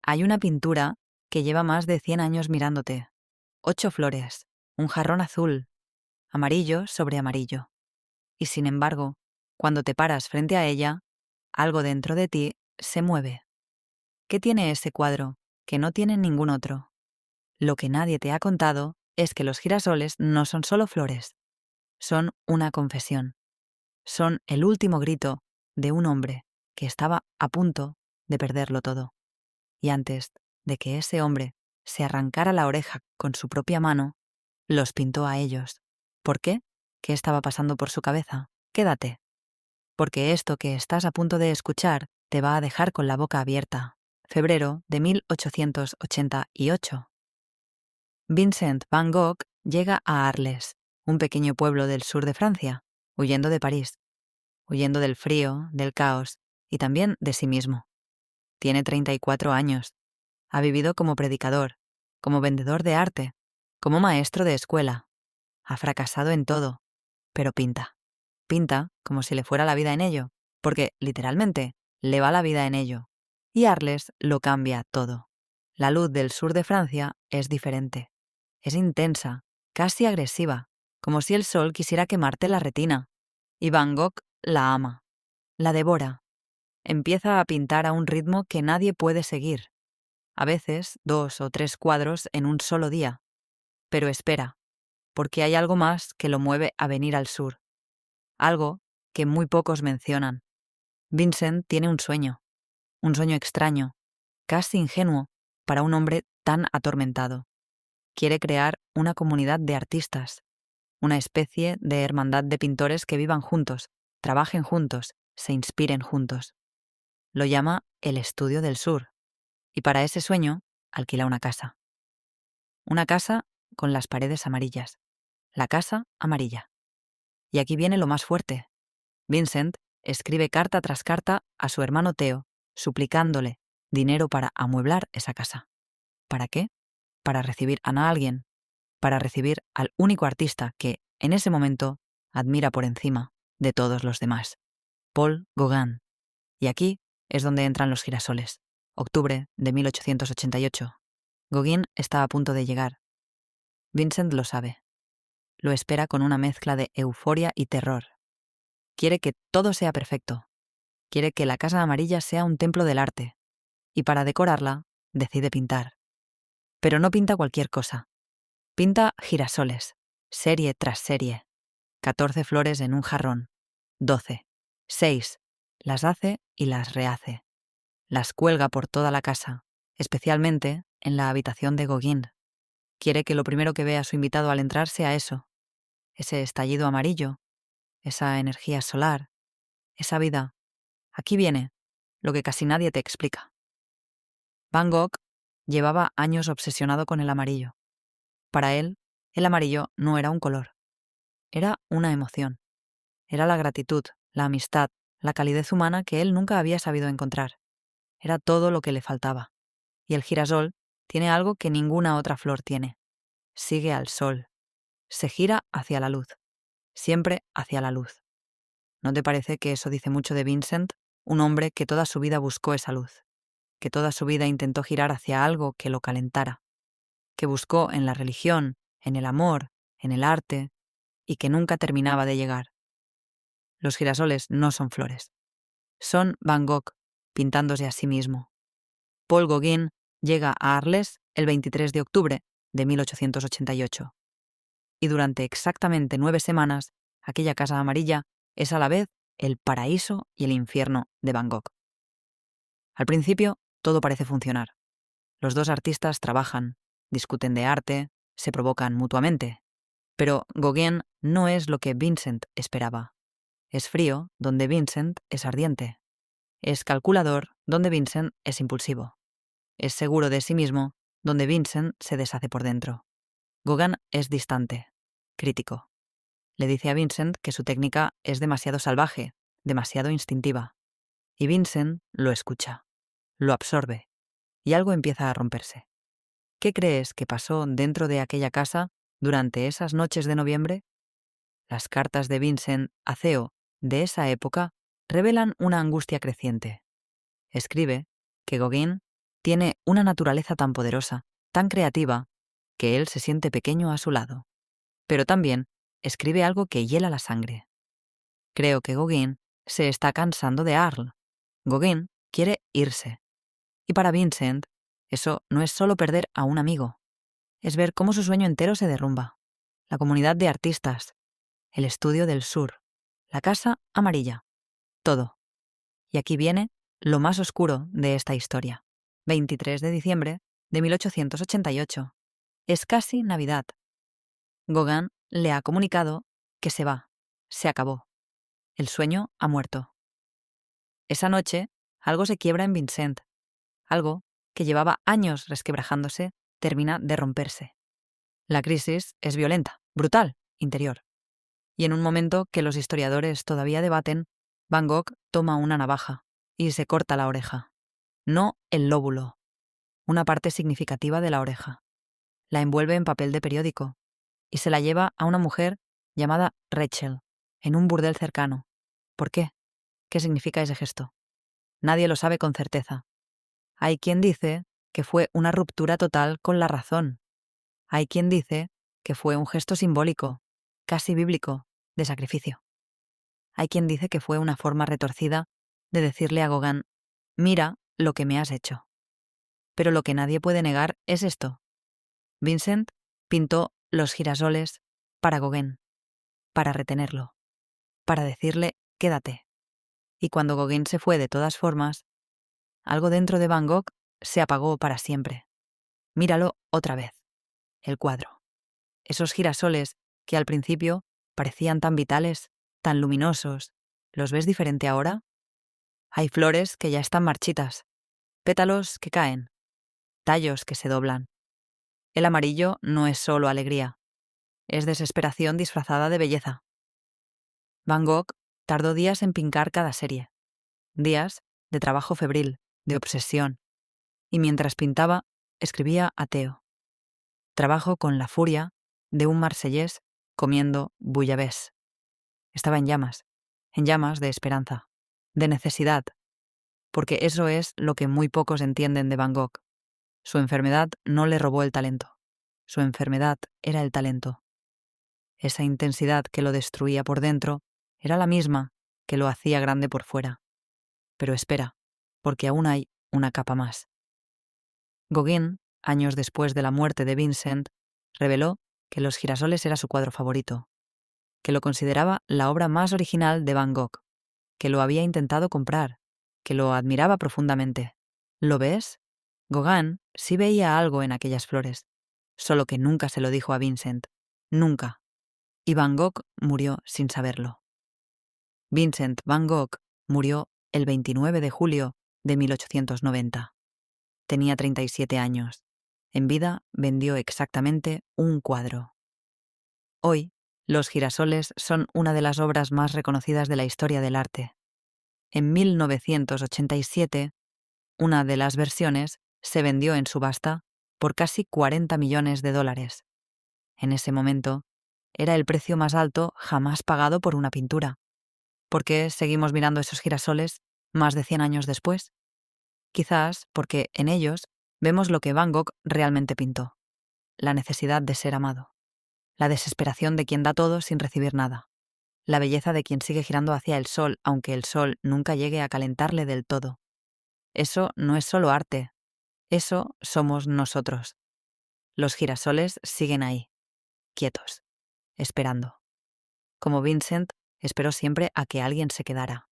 Hay una pintura que lleva más de 100 años mirándote. 8 flores, un jarrón azul, amarillo sobre amarillo. Y sin embargo, cuando te paras frente a ella, algo dentro de ti se mueve. ¿Qué tiene ese cuadro que no tiene ningún otro? Lo que nadie te ha contado es que los girasoles no son solo flores, son una confesión. Son el último grito de un hombre que estaba a punto de perderlo todo. Y antes de que ese hombre se arrancara la oreja con su propia mano, los pintó a ellos. ¿Por qué? ¿Qué estaba pasando por su cabeza? Quédate, porque esto que estás a punto de escuchar te va a dejar con la boca abierta. Febrero de 1888. Vincent van Gogh llega a Arles, un pequeño pueblo del sur de Francia, huyendo de París, huyendo del frío, del caos y también de sí mismo. Tiene 34 años. Ha vivido como predicador, como vendedor de arte, como maestro de escuela. Ha fracasado en todo, pero pinta. Pinta como si le fuera la vida en ello, porque, literalmente, le va la vida en ello. Y Arles lo cambia todo. La luz del sur de Francia es diferente. Es intensa, casi agresiva, como si el sol quisiera quemarte la retina. Y Van Gogh la ama, la devora. Empieza a pintar a un ritmo que nadie puede seguir. A veces 2 o 3 cuadros en un solo día. Pero espera, porque hay algo más que lo mueve a venir al sur. Algo que muy pocos mencionan. Vincent tiene un sueño extraño, casi ingenuo para un hombre tan atormentado. Quiere crear una comunidad de artistas, una especie de hermandad de pintores que vivan juntos, trabajen juntos, se inspiren juntos. Lo llama el Estudio del Sur, y para ese sueño alquila una casa. Una casa con las paredes amarillas, la casa amarilla. Y aquí viene lo más fuerte. Vincent escribe carta tras carta a su hermano Theo, suplicándole dinero para amueblar esa casa. ¿Para qué? Para recibir a alguien, para recibir al único artista que, en ese momento, admira por encima de todos los demás, Paul Gauguin. Y aquí es donde entran los girasoles. Octubre de 1888. Gauguin está a punto de llegar. Vincent lo sabe. Lo espera con una mezcla de euforia y terror. Quiere que todo sea perfecto. Quiere que la casa amarilla sea un templo del arte. Y para decorarla, decide pintar. Pero no pinta cualquier cosa. Pinta girasoles, serie tras serie. 14 flores en un jarrón. 12. 6. Las hace y las rehace. Las cuelga por toda la casa, especialmente en la habitación de Gauguin. Quiere que lo primero que vea su invitado al entrar sea eso. Ese estallido amarillo, esa energía solar, esa vida. Aquí viene lo que casi nadie te explica. Van Gogh llevaba años obsesionado con el amarillo. Para él, el amarillo no era un color. Era una emoción. Era la gratitud, la amistad, la calidez humana que él nunca había sabido encontrar. Era todo lo que le faltaba. Y el girasol tiene algo que ninguna otra flor tiene. Sigue al sol. Se gira hacia la luz. Siempre hacia la luz. ¿No te parece que eso dice mucho de Vincent, un hombre que toda su vida buscó esa luz? Que toda su vida intentó girar hacia algo que lo calentara. Que buscó en la religión, en el amor, en el arte, y que nunca terminaba de llegar. Los girasoles no son flores. Son Van Gogh, pintándose a sí mismo. Paul Gauguin llega a Arles el 23 de octubre de 1888. Y durante exactamente 9 semanas, aquella casa amarilla es a la vez el paraíso y el infierno de Van Gogh. Al principio, todo parece funcionar. Los dos artistas trabajan, discuten de arte, se provocan mutuamente. Pero Gauguin no es lo que Vincent esperaba. Es frío, donde Vincent es ardiente. Es calculador, donde Vincent es impulsivo. Es seguro de sí mismo, donde Vincent se deshace por dentro. Gauguin es distante, crítico. Le dice a Vincent que su técnica es demasiado salvaje, demasiado instintiva. Y Vincent lo escucha, lo absorbe, y algo empieza a romperse. ¿Qué crees que pasó dentro de aquella casa durante esas noches de noviembre? Las cartas de Vincent a Theo de esa época revelan una angustia creciente. Escribe que Gauguin Tiene una naturaleza tan poderosa, tan creativa, que él se siente pequeño a su lado. Pero también escribe algo que hiela la sangre. Creo que Gauguin se está cansando de Arles. Gauguin quiere irse. Y para Vincent, eso no es solo perder a un amigo, es ver cómo su sueño entero se derrumba. La comunidad de artistas, el estudio del sur, la casa amarilla, todo. Y aquí viene lo más oscuro de esta historia. 23 de diciembre de 1888. Es casi Navidad. Gauguin le ha comunicado que se va, se acabó. El sueño ha muerto. Esa noche, algo se quiebra en Vincent. Algo que llevaba años resquebrajándose termina de romperse. La crisis es violenta, brutal, interior. Y en un momento que los historiadores todavía debaten, Van Gogh toma una navaja y se corta la oreja. No el lóbulo, una parte significativa de la oreja. La envuelve en papel de periódico y se la lleva a una mujer llamada Rachel, en un burdel cercano. ¿Por qué? ¿Qué significa ese gesto? Nadie lo sabe con certeza. Hay quien dice que fue una ruptura total con la razón. Hay quien dice que fue un gesto simbólico, casi bíblico, de sacrificio. Hay quien dice que fue una forma retorcida de decirle a Gauguin, mira lo que me has hecho. Pero lo que nadie puede negar es esto. Vincent pintó los girasoles para Gauguin, para retenerlo, para decirle, quédate. Y cuando Gauguin se fue de todas formas, algo dentro de Van Gogh se apagó para siempre. Míralo otra vez. El cuadro. Esos girasoles que al principio parecían tan vitales, tan luminosos, ¿los ves diferente ahora? Hay flores que ya están marchitas, pétalos que caen, tallos que se doblan. El amarillo no es solo alegría, es desesperación disfrazada de belleza. Van Gogh tardó días en pintar cada serie, días de trabajo febril, de obsesión, y mientras pintaba, escribía ateo. Trabajo con la furia de un marsellés comiendo bouillabaisse. Estaba en llamas de esperanza, de necesidad, porque eso es lo que muy pocos entienden de Van Gogh. Su enfermedad no le robó el talento. Su enfermedad era el talento. Esa intensidad que lo destruía por dentro era la misma que lo hacía grande por fuera. Pero espera, porque aún hay una capa más. Gauguin, años después de la muerte de Vincent, reveló que Los girasoles era su cuadro favorito, que lo consideraba la obra más original de Van Gogh, que lo había intentado comprar, que lo admiraba profundamente. ¿Lo ves? Gauguin sí veía algo en aquellas flores, solo que nunca se lo dijo a Vincent. Nunca. Y Van Gogh murió sin saberlo. Vincent Van Gogh murió el 29 de julio de 1890. Tenía 37 años. En vida vendió exactamente un cuadro. Hoy, Los girasoles son una de las obras más reconocidas de la historia del arte. En 1987, una de las versiones se vendió en subasta por casi 40 millones de dólares. En ese momento, era el precio más alto jamás pagado por una pintura. ¿Por qué seguimos mirando esos girasoles más de 100 años después? Quizás porque en ellos vemos lo que Van Gogh realmente pintó: la necesidad de ser amado, la desesperación de quien da todo sin recibir nada, la belleza de quien sigue girando hacia el sol aunque el sol nunca llegue a calentarle del todo. Eso no es solo arte, eso somos nosotros. Los girasoles siguen ahí, quietos, esperando. Como Vincent, esperó siempre a que alguien se quedara.